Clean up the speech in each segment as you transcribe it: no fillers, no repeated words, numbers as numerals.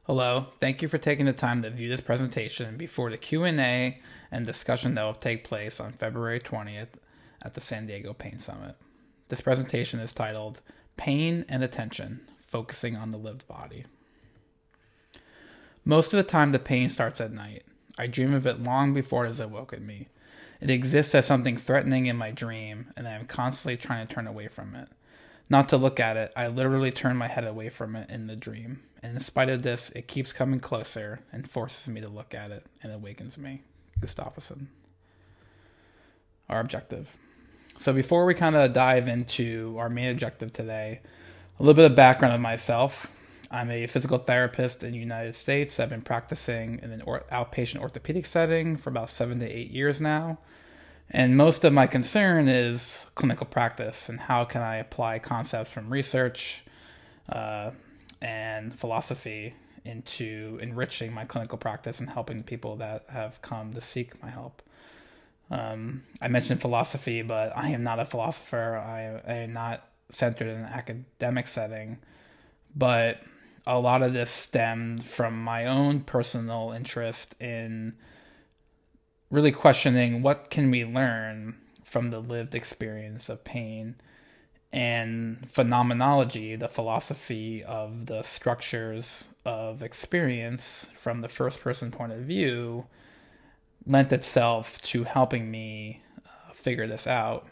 Hello, thank you for taking the time to view this presentation before the Q&A and discussion that will take place on February 20th at the San Diego Pain Summit. This presentation is titled Pain and Attention, Focusing on the Lived Body. Most of the time the pain starts at night. I dream of it long before it has awoken me. It exists as something threatening in my dream, and I am constantly trying to turn away from it. Not to look at it, I literally turn my head away from it in the dream. And in spite of this, it keeps coming closer and forces me to look at it and awakens me. Gustafsson. Our objective. So before we kind of dive into our main objective today, a little bit of background of myself. I'm a physical therapist in the United States. I've been practicing in an outpatient orthopedic setting for about 7 to 8 years now. And most of my concern is clinical practice and how can I apply concepts from research and philosophy into enriching my clinical practice and helping the people that have come to seek my help. I mentioned philosophy, but I am not a philosopher. I am not centered in an academic setting, but a lot of this stemmed from my own personal interest in really questioning what can we learn from the lived experience of pain and phenomenology, the philosophy of the structures of experience from the first person point of view lent itself to helping me figure this out.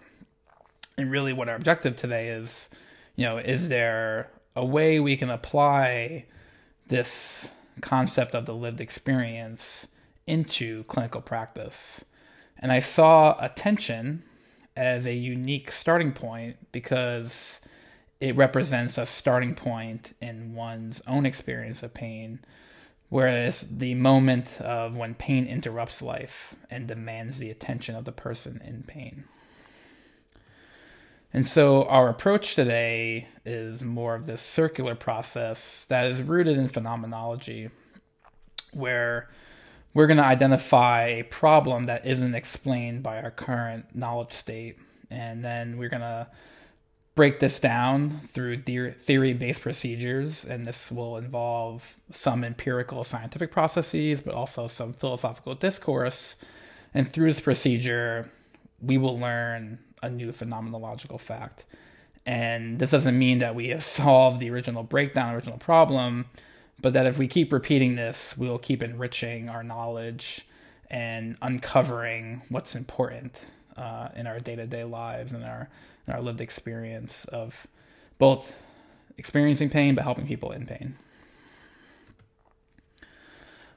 And really what our objective today is, is there a way we can apply this concept of the lived experience into clinical practice? And I saw attention as a unique starting point because it represents a starting point in one's own experience of pain, whereas the moment of when pain interrupts life and demands the attention of the person in pain. And so our approach today is more of this circular process that is rooted in phenomenology, where we're going to identify a problem that isn't explained by our current knowledge state. And then we're going to break this down through theory-based procedures. And this will involve some empirical scientific processes, but also some philosophical discourse. And through this procedure, we will learn a new phenomenological fact. And this doesn't mean that we have solved the original breakdown, original problem, but that if we keep repeating this, we'll keep enriching our knowledge and uncovering what's important in our day-to-day lives and our lived experience of both experiencing pain but helping people in pain.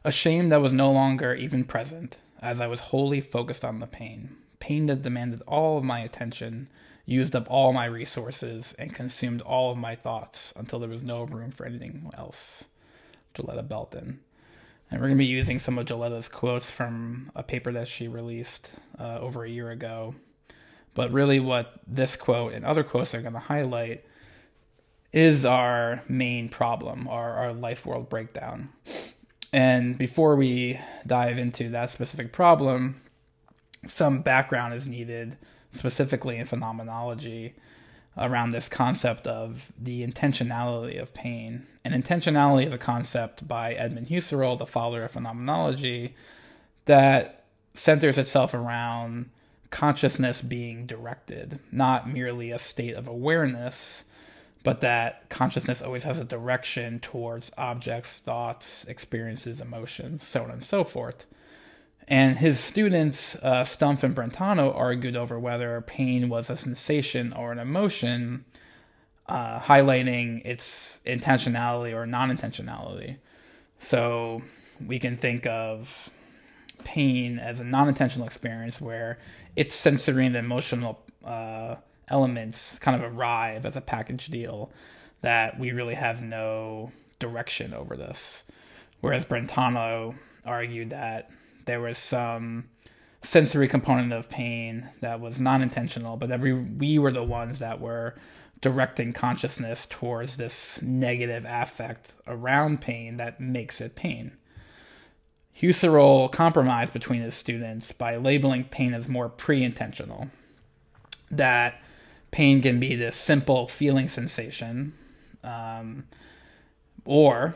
A shame that was no longer even present, as I was wholly focused on the pain. Pain that demanded all of my attention, used up all my resources, and consumed all of my thoughts until there was no room for anything else. Gilletta Belton. And we're going to be using some of Gilletta's quotes from a paper that she released over a year ago. But really what this quote and other quotes are going to highlight is our main problem, our life world breakdown. And before we dive into that specific problem, some background is needed, specifically in phenomenology, around this concept of the intentionality of pain. And intentionality is a concept by Edmund Husserl, the father of phenomenology, that centers itself around consciousness being directed, not merely a state of awareness, but that consciousness always has a direction towards objects, thoughts, experiences, emotions, so on and so forth. And his students, Stumpf and Brentano, argued over whether pain was a sensation or an emotion, highlighting its intentionality or non-intentionality. So we can think of pain as a non-intentional experience where its sensory and emotional elements kind of arrive as a package deal that we really have no direction over this. Whereas Brentano argued that there was some sensory component of pain that was non-intentional, but that we were the ones that were directing consciousness towards this negative affect around pain that makes it pain. Husserl compromised between his students by labeling pain as more pre-intentional, that pain can be this simple feeling sensation, or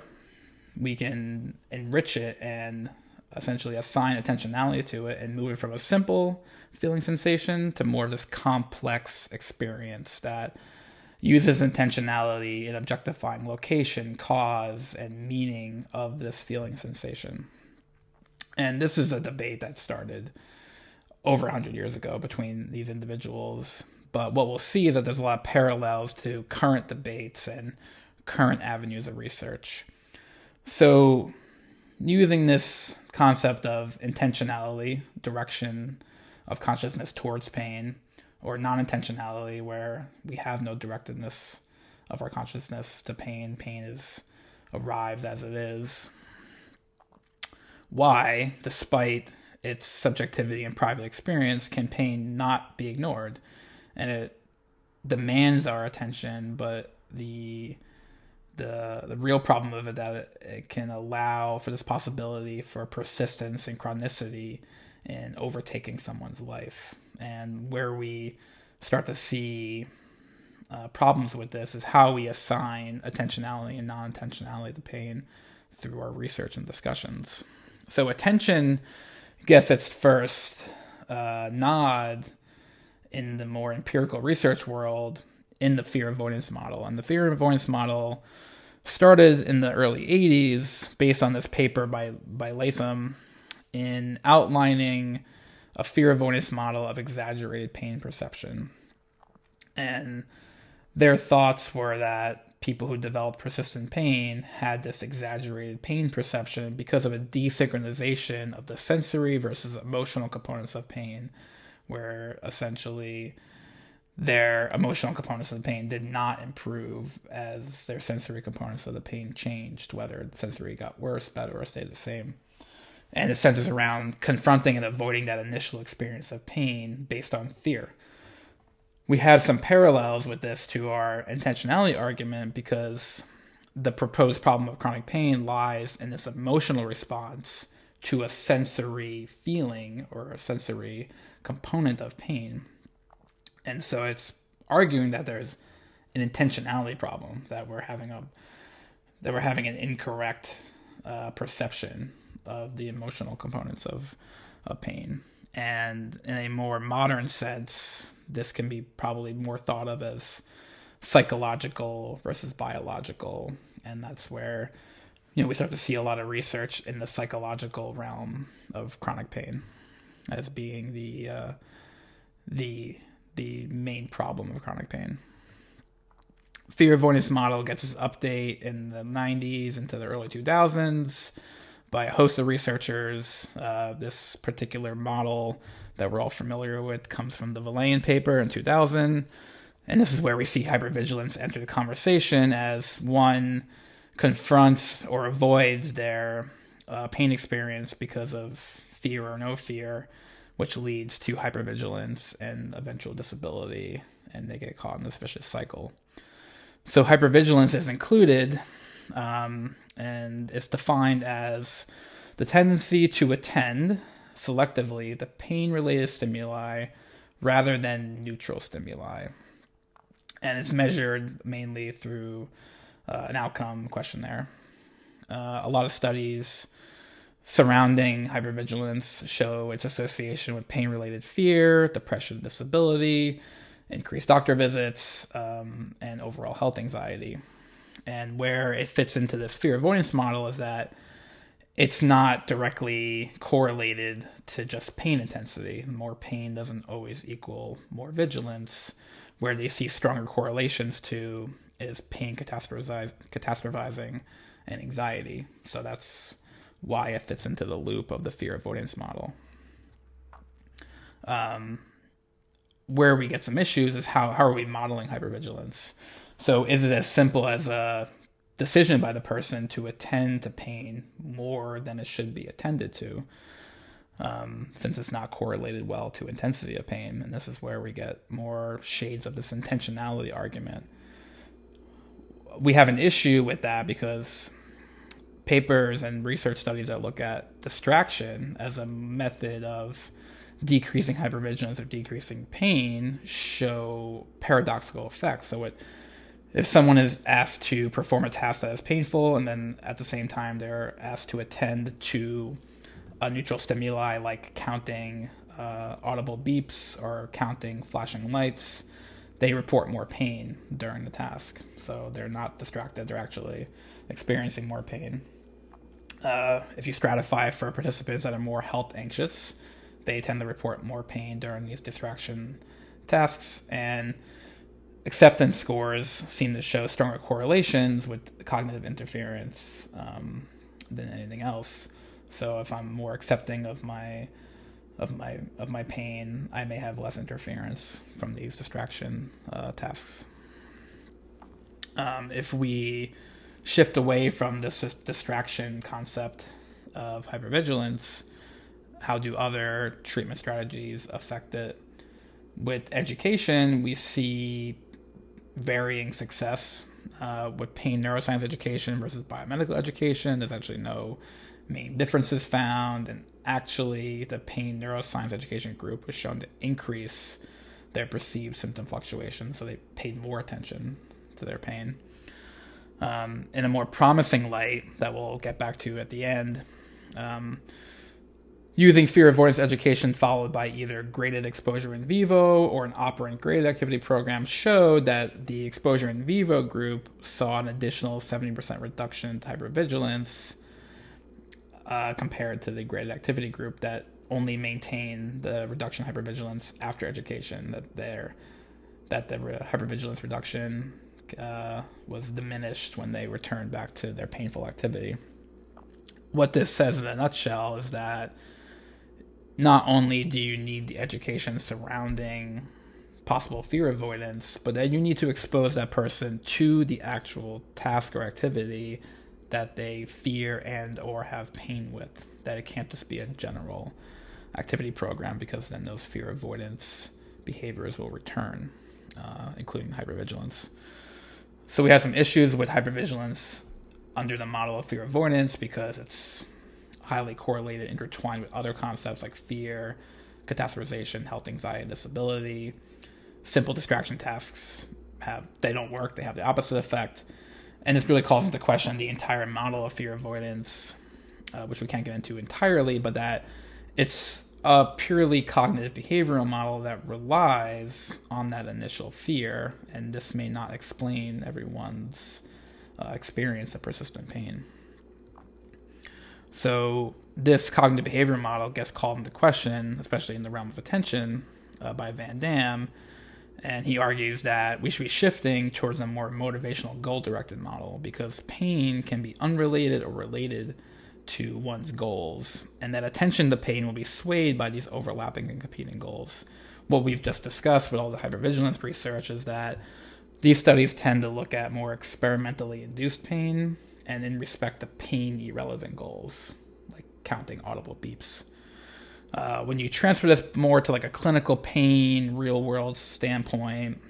we can enrich it and essentially assign attentionality to it and move it from a simple feeling sensation to more of this complex experience that uses intentionality in objectifying location, cause, and meaning of this feeling sensation. And this is a debate that started over 100 years ago between these individuals. But what we'll see is that there's a lot of parallels to current debates and current avenues of research. So, using this concept of intentionality, direction of consciousness towards pain, or non-intentionality, where we have no directedness of our consciousness to pain, arrives as it is. Why, despite its subjectivity and private experience, can pain not be ignored? And it demands our attention, but the real problem of it that it can allow for this possibility for persistence and chronicity in overtaking someone's life. And where we start to see problems with this is how we assign attentionality and non-intentionality to pain through our research and discussions. So attention gets its first nod in the more empirical research world in the fear-avoidance model. And the fear-avoidance model started in the early 80s based on this paper by Latham in outlining a fear-avoidance model of exaggerated pain perception. And their thoughts were that people who developed persistent pain had this exaggerated pain perception because of a desynchronization of the sensory versus emotional components of pain, where essentially their emotional components of the pain did not improve as their sensory components of the pain changed, whether the sensory got worse, better, or stayed the same. And it centers around confronting and avoiding that initial experience of pain based on fear. We have some parallels with this to our intentionality argument because the proposed problem of chronic pain lies in this emotional response to a sensory feeling or a sensory component of pain. And so it's arguing that there's an intentionality problem, that we're having an incorrect perception of the emotional components of pain. And in a more modern sense, this can be probably more thought of as psychological versus biological. And that's where, we start to see a lot of research in the psychological realm of chronic pain as being the main problem of chronic pain. Fear-avoidance model gets its update in the 90s into the early 2000s by a host of researchers. This particular model that we're all familiar with comes from the Valayan paper in 2000. And this is where we see hypervigilance enter the conversation as one confronts or avoids their pain experience because of fear or no fear, which leads to hypervigilance and eventual disability, and they get caught in this vicious cycle. So hypervigilance is included, and it's defined as the tendency to attend selectively the pain-related stimuli rather than neutral stimuli. And it's measured mainly through an outcome questionnaire. A lot of studies surrounding hypervigilance show its association with pain-related fear, depression, disability, increased doctor visits, and overall health anxiety. And where it fits into this fear avoidance model is that it's not directly correlated to just pain intensity. More pain doesn't always equal more vigilance. Where they see stronger correlations to is pain catastrophizing and anxiety. So that's why it fits into the loop of the fear avoidance model. Where we get some issues is how are we modeling hypervigilance? So is it as simple as a decision by the person to attend to pain more than it should be attended to, since it's not correlated well to intensity of pain? And this is where we get more shades of this intentionality argument. We have an issue with that because papers and research studies that look at distraction as a method of decreasing hypervigilance or decreasing pain show paradoxical effects. So If someone is asked to perform a task that is painful, and then at the same time they're asked to attend to a neutral stimuli like counting audible beeps or counting flashing lights, they report more pain during the task. So they're not distracted, they're actually experiencing more pain. If you stratify for participants that are more health anxious, they tend to report more pain during these distraction tasks. And acceptance scores seem to show stronger correlations with cognitive interference than anything else. So if I'm more accepting of my pain, I may have less interference from these distraction tasks. If we shift away from this distraction concept of hypervigilance, how do other treatment strategies affect it? With education, we see varying success. With pain neuroscience education versus biomedical education, there's actually no main differences found, and actually the pain neuroscience education group was shown to increase their perceived symptom fluctuation, so they paid more attention to their pain. In a more promising light that we'll get back to at the end, using fear-avoidance education followed by either graded exposure in vivo or an operant graded activity program showed that the exposure in vivo group saw an additional 70% reduction in hypervigilance compared to the graded activity group that only maintained the reduction in hypervigilance after education, that the hypervigilance reduction was diminished when they returned back to their painful activity. What this says in a nutshell is that not only do you need the education surrounding possible fear avoidance, but that you need to expose that person to the actual task or activity that they fear and or have pain with. That it can't just be a general activity program, because then those fear avoidance behaviors will return, including hypervigilance. So we have some issues with hypervigilance under the model of fear avoidance because it's highly correlated, intertwined with other concepts like fear, catastrophization, health, anxiety, disability. Simple distraction tasks they don't work, they have the opposite effect. And this really calls into question the entire model of fear avoidance, which we can't get into entirely, but that it's a purely cognitive behavioral model that relies on that initial fear, and this may not explain everyone's experience of persistent pain. So this cognitive behavioral model gets called into question, especially in the realm of attention, by Van Dam, and he argues that we should be shifting towards a more motivational goal-directed model because pain can be unrelated or related to one's goals, and that attention to pain will be swayed by these overlapping and competing goals. What we've just discussed with all the hypervigilance research is that these studies tend to look at more experimentally induced pain and in respect to pain-irrelevant goals, like counting audible beeps. When you transfer this more to like a clinical pain, real-world standpoint,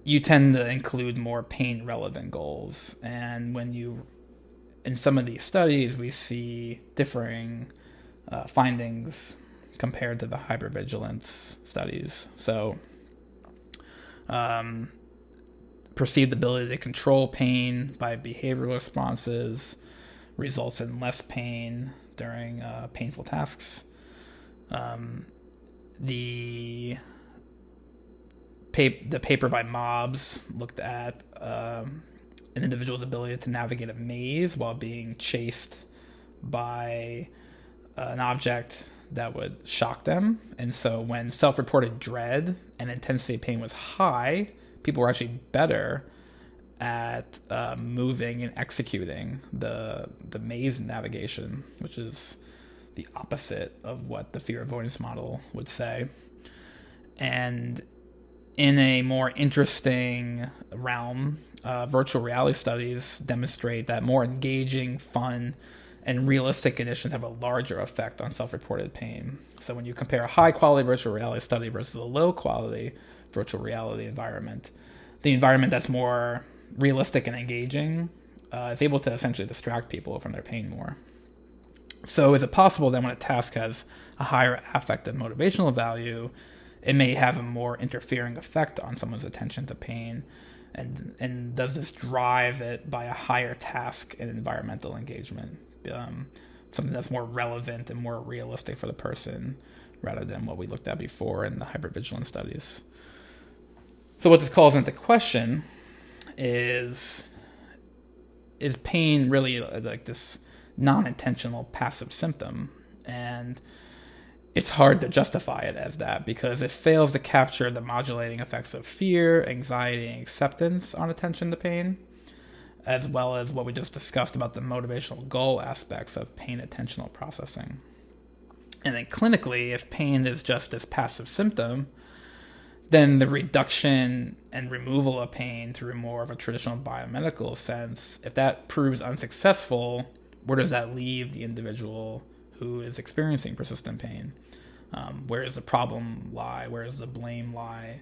you tend to include more pain-relevant goals. And in some of these studies, we see differing findings compared to the hypervigilance studies. So, perceived ability to control pain by behavioral responses results in less pain during painful tasks. The paper by Mobbs looked at an individual's ability to navigate a maze while being chased by an object that would shock them. And so when self-reported dread and intensity of pain was high, people were actually better at moving and executing the maze navigation, which is the opposite of what the fear avoidance model would say. And in a more interesting realm, virtual reality studies demonstrate that more engaging, fun, and realistic conditions have a larger effect on self-reported pain. So when you compare a high-quality virtual reality study versus a low-quality virtual reality environment, the environment that's more realistic and engaging is able to essentially distract people from their pain more. So is it possible that when a task has a higher affective motivational value, it may have a more interfering effect on someone's attention to pain? and does this drive it by a higher task and environmental engagement, something that's more relevant and more realistic for the person rather than what we looked at before in the hypervigilance studies. So what this calls into question is pain really like this non-intentional passive symptom? And it's hard to justify it as that because it fails to capture the modulating effects of fear, anxiety, and acceptance on attention to pain, as well as what we just discussed about the motivational goal aspects of pain attentional processing. And then clinically, if pain is just this passive symptom, then the reduction and removal of pain through more of a traditional biomedical sense, if that proves unsuccessful, where does that leave the individual who is experiencing persistent pain? Where does the problem lie? Where does the blame lie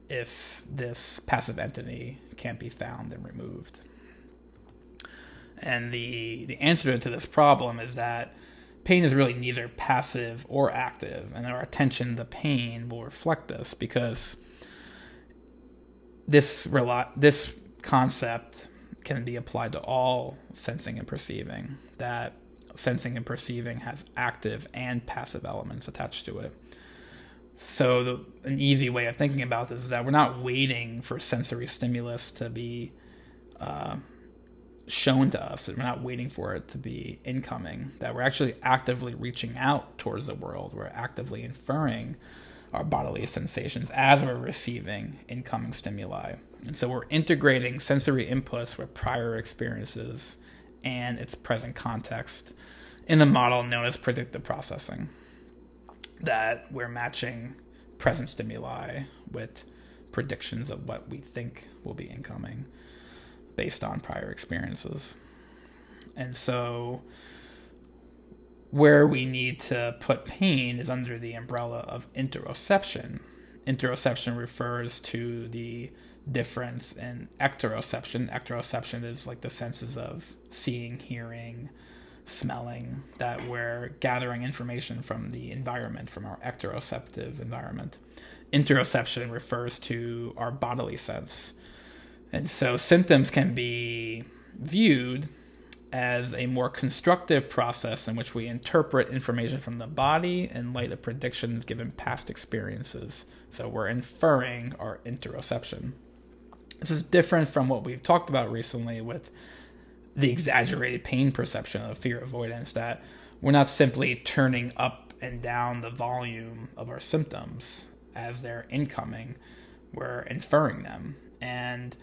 if this passive entity can't be found and removed? And the answer to this problem is that pain is really neither passive or active, and our attention to pain will reflect this because this concept can be applied to all sensing and perceiving, that sensing and perceiving has active and passive elements attached to it. So an easy way of thinking about this is that we're not waiting for sensory stimulus to be shown to us. We're not waiting for it to be incoming, that we're actually actively reaching out towards the world. We're actively inferring our bodily sensations as we're receiving incoming stimuli. And so we're integrating sensory inputs with prior experiences and its present context in the model known as predictive processing, that we're matching present stimuli with predictions of what we think will be incoming based on prior experiences. And so where we need to put pain is under the umbrella of interoception. Interoception refers to the difference in ecteroception. Ecteroception is like the senses of seeing, hearing, smelling, that we're gathering information from the environment, from our ecteroceptive environment. Interoception refers to our bodily sense. And so symptoms can be viewed as a more constructive process in which we interpret information from the body in light of predictions given past experiences. So we're inferring our interoception. This is different from what we've talked about recently with the exaggerated pain perception of fear-avoidance, that we're not simply turning up and down the volume of our symptoms as they're incoming, we're inferring them. And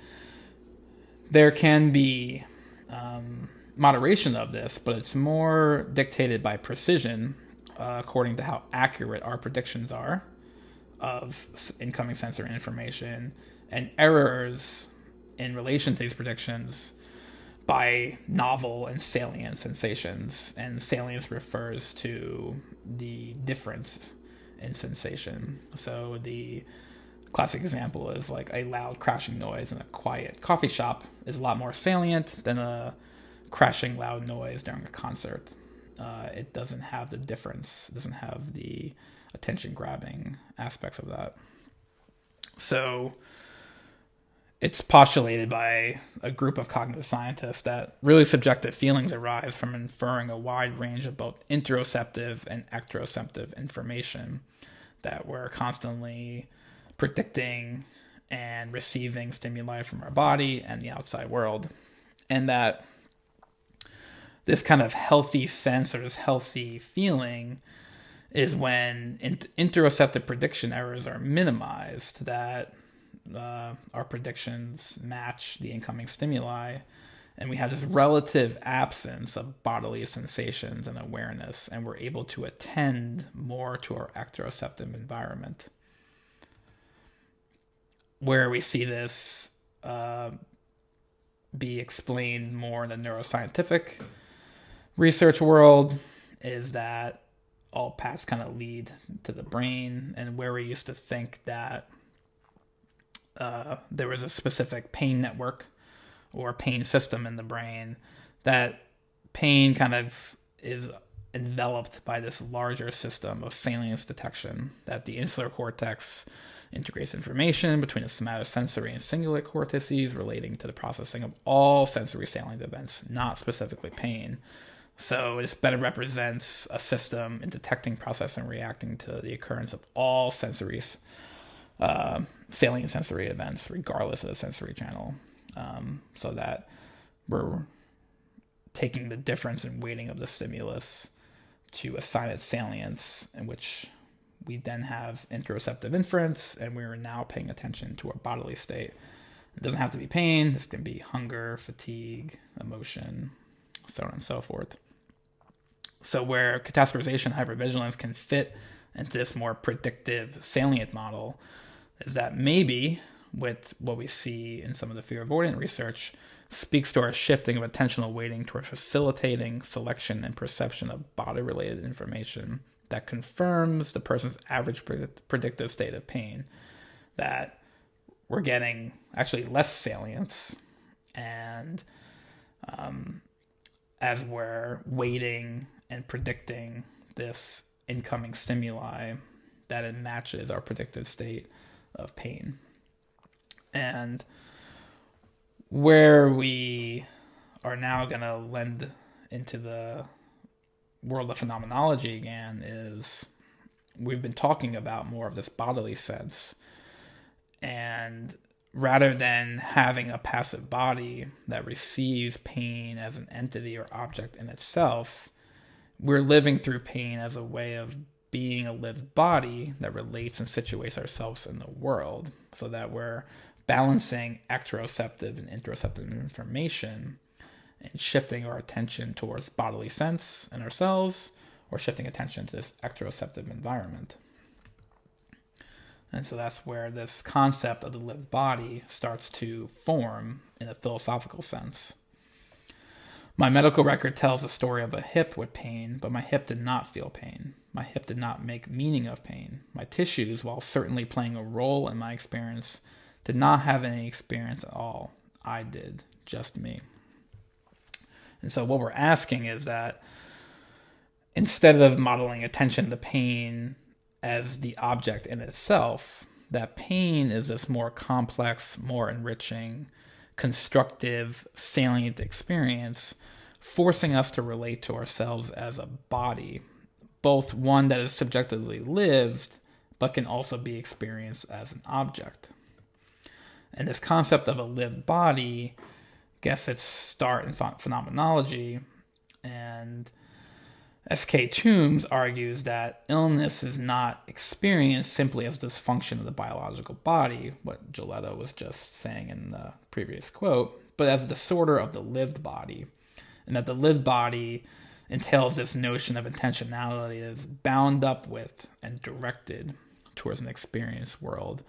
there can be moderation of this, but it's more dictated by precision according to how accurate our predictions are of incoming sensory information, and errors in relation to these predictions by novel and salient sensations. And salience refers to the difference in sensation. So the classic example is like a loud crashing noise in a quiet coffee shop is a lot more salient than a crashing loud noise during a concert. It doesn't have the difference, it doesn't have the attention grabbing aspects of that. So it's postulated by a group of cognitive scientists that really subjective feelings arise from inferring a wide range of both interoceptive and ecteroceptive information, that we're constantly predicting and receiving stimuli from our body and the outside world. And that this kind of healthy sense or this healthy feeling is when interoceptive prediction errors are minimized, that our predictions match the incoming stimuli, and we have this relative absence of bodily sensations and awareness, and we're able to attend more to our ecteroceptive environment. Where we see this be explained more in the neuroscientific research world is that all paths kind of lead to the brain, and where we used to think that there was a specific pain network or pain system in the brain, that pain kind of is enveloped by this larger system of salience detection, that the insular cortex integrates information between the somatosensory and cingulate cortices relating to the processing of all sensory salient events, not specifically pain. So this better represents a system in detecting, processing, and reacting to the occurrence of all sensory salient sensory events, regardless of the sensory channel, so that we're taking the difference in weighting of the stimulus to assign it salience, in which we then have interoceptive inference, and we're now paying attention to our bodily state. It doesn't have to be pain. This can be hunger, fatigue, emotion, so on and so forth. So where catastrophization, hypervigilance can fit into this more predictive salient model is that maybe with what we see in some of the fear-avoidant research speaks to our shifting of attentional weighting towards facilitating selection and perception of body-related information that confirms the person's average predictive state of pain, that we're getting actually less salience, and as we're weighting and predicting this incoming stimuli, that it matches our predicted state of pain. And where we are now going to lend into the world of phenomenology again is we've been talking about more of this bodily sense, and rather than having a passive body that receives pain as an entity or object in itself, we're living through pain as a way of being a lived body that relates and situates ourselves in the world, so that we're balancing ecteroceptive and interoceptive information and shifting our attention towards bodily sense in ourselves, or shifting attention to this ecteroceptive environment. And so that's where this concept of the lived body starts to form in a philosophical sense. My medical record tells the story of a hip with pain, but my hip did not feel pain. My hip did not make meaning of pain. My tissues, while certainly playing a role in my experience, did not have any experience at all. I did, just me. And so what we're asking is that instead of modeling attention to pain as the object in itself, that pain is this more complex, more enriching, constructive, salient experience, forcing us to relate to ourselves as a body, both one that is subjectively lived, but can also be experienced as an object. And this concept of a lived body gets its start in phenomenology, and S.K. Toombs argues that illness is not experienced simply as dysfunction of the biological body, what Gilletto was just saying in the previous quote, but as a disorder of the lived body, and that the lived body entails this notion of intentionality that is bound up with and directed towards an experienced world,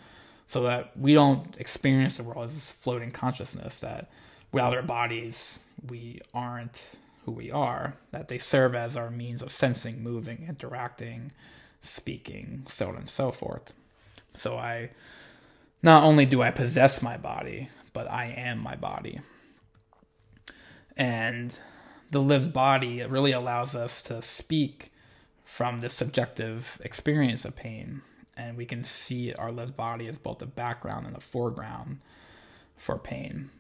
so that we don't experience the world as this floating consciousness, that without our bodies, we aren't who we are, that they serve as our means of sensing, moving, interacting, speaking, so on and so forth. So not only do I possess my body, but I am my body. And the lived body, it really allows us to speak from the subjective experience of pain. And we can see our lived body as both the background and the foreground for pain.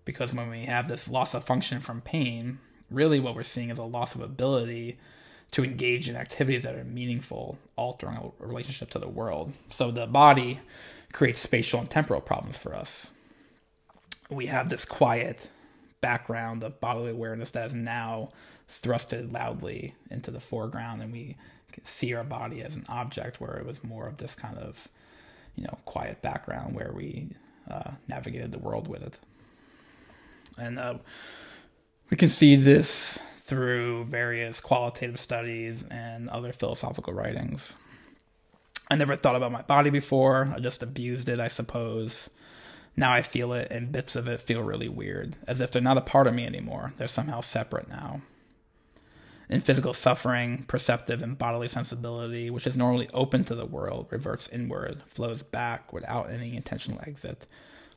Because when we have this loss of function from pain, really what we're seeing is a loss of ability to engage in activities that are meaningful, altering a relationship to the world. So the body creates spatial and temporal problems for us. We have this quiet background of bodily awareness that is now thrusted loudly into the foreground, and we see our body as an object, where it was more of this kind of, quiet background where we navigated the world with it. And we can see this through various qualitative studies and other philosophical writings. I never thought about my body before. I just abused it, I suppose. Now I feel it, and bits of it feel really weird, as if they're not a part of me anymore. They're somehow separate now. In physical suffering, perceptive and bodily sensibility, which is normally open to the world, reverts inward, flows back without any intentional exit,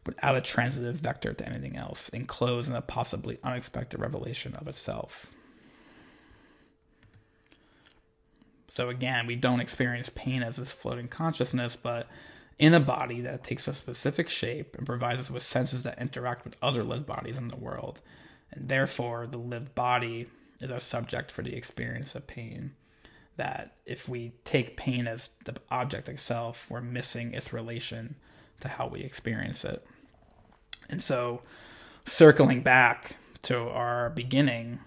without a transitive vector to anything else, enclosed in a possibly unexpected revelation of itself. So again, we don't experience pain as this floating consciousness, but in a body that takes a specific shape and provides us with senses that interact with other lived bodies in the world. And therefore, the lived body is our subject for the experience of pain. That if we take pain as the object itself, we're missing its relation to how we experience it. And so, circling back to our beginning,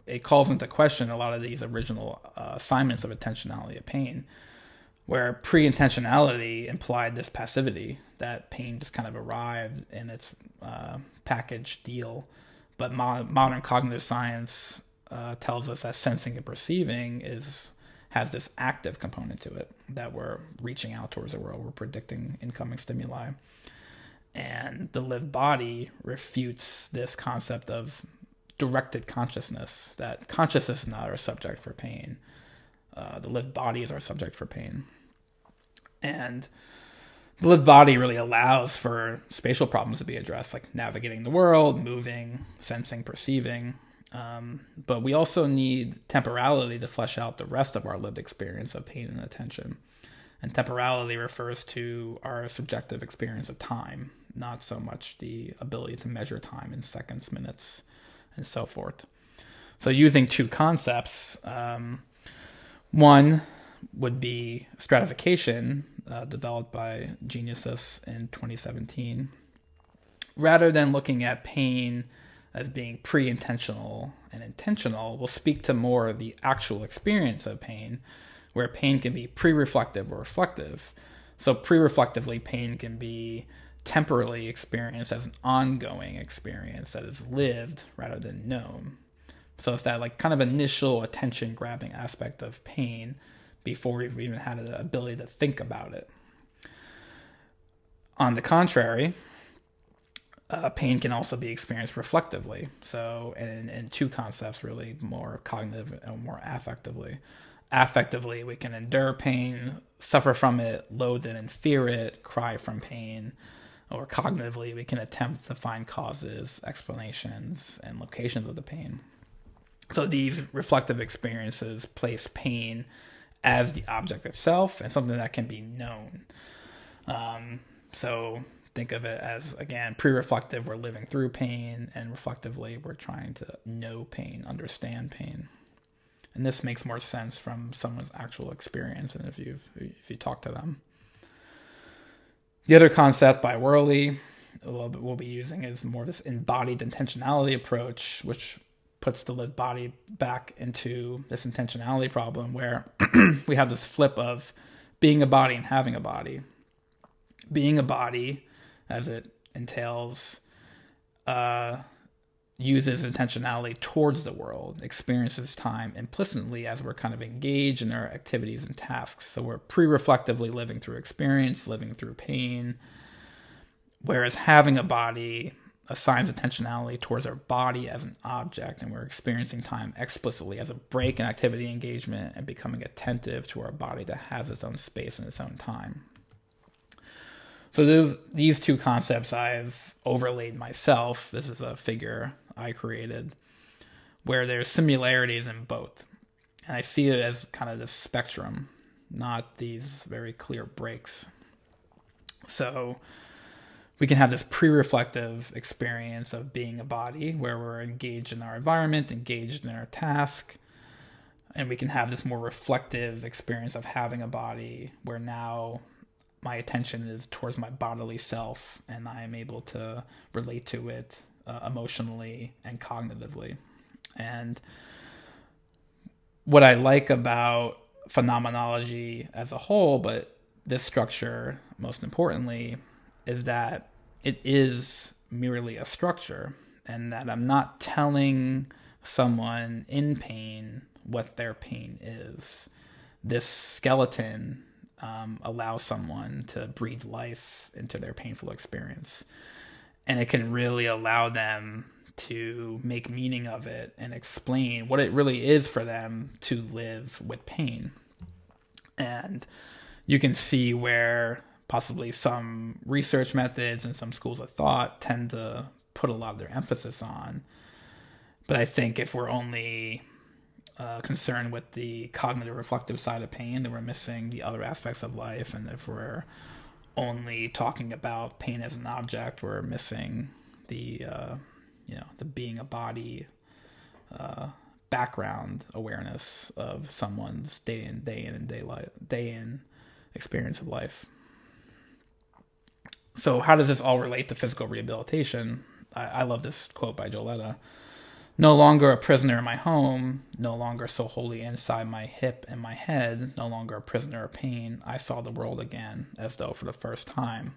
it calls into question a lot of these original assignments of intentionality of pain, where pre-intentionality implied this passivity, that pain just kind of arrived in its packaged deal. But modern cognitive science tells us that sensing and perceiving has this active component to it, that we're reaching out towards the world, we're predicting incoming stimuli. And the lived body refutes this concept of directed consciousness, that consciousness is not our subject for pain. The lived body is our subject for pain. And the lived body really allows for spatial problems to be addressed, like navigating the world, moving, sensing, perceiving. But we also need temporality to flesh out the rest of our lived experience of pain and attention. And temporality refers to our subjective experience of time, not so much the ability to measure time in seconds, minutes, and so forth. So using two concepts, one would be stratification, developed by Geniuses in 2017. Rather than looking at pain as being pre-intentional and intentional, we'll speak to more of the actual experience of pain, where pain can be pre-reflective or reflective. So pre-reflectively, pain can be temporally experienced as an ongoing experience that is lived rather than known. So it's that like kind of initial attention grabbing aspect of pain before we've even had the ability to think about it. On the contrary, pain can also be experienced reflectively. So in two concepts, really more cognitive and more affectively. Affectively, we can endure pain, suffer from it, loathe it and fear it, cry from pain. Or cognitively, we can attempt to find causes, explanations, and locations of the pain. So these reflective experiences place pain as the object itself and something that can be known. So think of it as, again, pre-reflective, we're living through pain, and reflectively, we're trying to know pain, understand pain. And this makes more sense from someone's actual experience and if you talk to them. The other concept by Worley we'll be using is more this embodied intentionality approach, which puts the lived body back into this intentionality problem where we have this flip of being a body and having a body. Being a body, as it entails, uses intentionality towards the world, experiences time implicitly as we're kind of engaged in our activities and tasks. So we're pre-reflectively living through experience, living through pain, whereas having a body assigns intentionality towards our body as an object, and we're experiencing time explicitly as a break in activity engagement and becoming attentive to our body that has its own space and its own time. So these two concepts I've overlaid myself. This is a figure I created where there's similarities in both. And I see it as kind of this spectrum, not these very clear breaks. So we can have this pre-reflective experience of being a body where we're engaged in our environment, engaged in our task. And we can have this more reflective experience of having a body where now my attention is towards my bodily self and I am able to relate to it emotionally and cognitively. And what I like about phenomenology as a whole, but this structure most importantly, is that it is merely a structure and that I'm not telling someone in pain what their pain is. This skeleton allows someone to breathe life into their painful experience. And it can really allow them to make meaning of it and explain what it really is for them to live with pain. And you can see where possibly some research methods and some schools of thought tend to put a lot of their emphasis on. But I think if we're only concerned with the cognitive reflective side of pain, then we're missing the other aspects of life. And if we're only talking about pain as an object. We're missing the the being a body background awareness of someone's day in experience of life. So how does this all relate to physical rehabilitation? I love this quote by Joletta. No longer a prisoner in my home, no longer so wholly inside my hip and my head, no longer a prisoner of pain, I saw the world again, as though for the first time.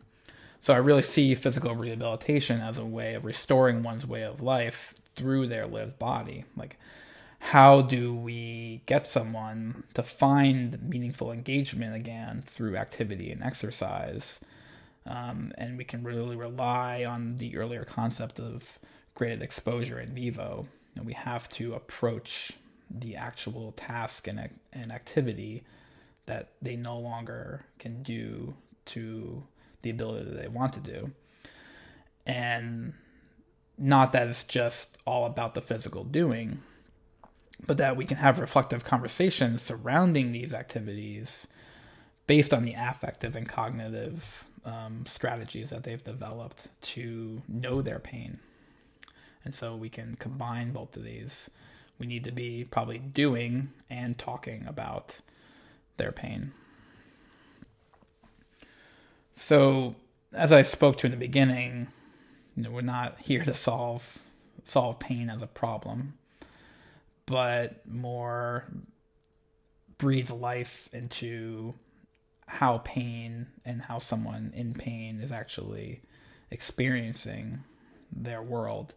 So I really see physical rehabilitation as a way of restoring one's way of life through their lived body. Like, how do we get someone to find meaningful engagement again through activity and exercise? And we can really rely on the earlier concept of graded exposure in vivo. And we have to approach the actual task and activity that they no longer can do to the ability that they want to do. And not that it's just all about the physical doing, but that we can have reflective conversations surrounding these activities based on the affective and cognitive strategies that they've developed to know their pain. And so we can combine both of these. We need to be probably doing and talking about their pain. So, as I spoke to in the beginning, we're not here to solve pain as a problem, but more breathe life into how pain and how someone in pain is actually experiencing their world.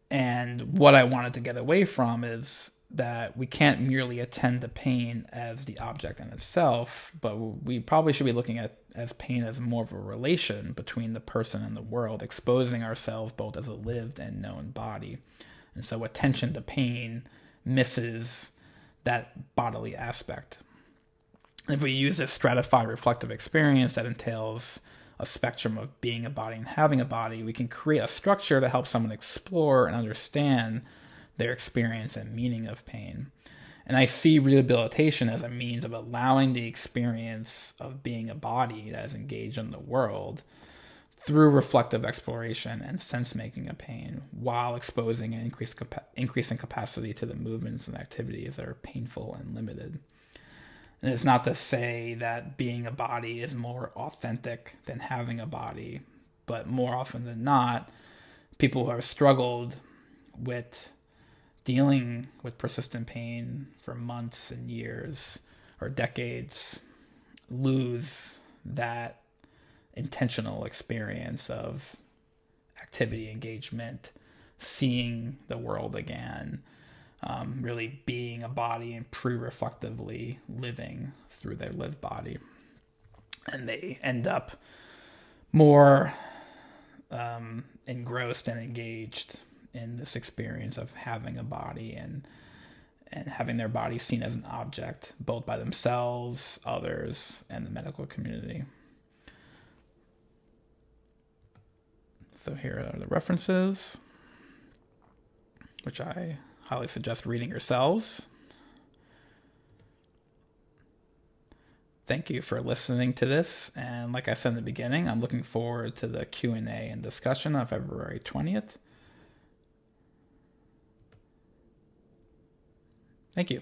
And what I wanted to get away from is that we can't merely attend to pain as the object in itself, but we probably should be looking at as pain as more of a relation between the person and the world, exposing ourselves both as a lived and known body. And so attention to pain misses that bodily aspect. If we use this stratified reflective experience that entails a spectrum of being a body and having a body, we can create a structure to help someone explore and understand their experience and meaning of pain. And I see rehabilitation as a means of allowing the experience of being a body that is engaged in the world through reflective exploration and sense-making of pain, while exposing and increasing capacity to the movements and activities that are painful and limited. And it's not to say that being a body is more authentic than having a body, but more often than not, people who have struggled with dealing with persistent pain for months and years or decades lose that intentional experience of activity, engagement, seeing the world again, really being a body and pre-reflectively living through their lived body. And they end up more engrossed and engaged in this experience of having a body and having their body seen as an object, both by themselves, others, and the medical community. So here are the references, which I highly suggest reading yourselves. Thank you for listening to this. And like I said in the beginning, I'm looking forward to the Q&A and discussion on February 20th. Thank you.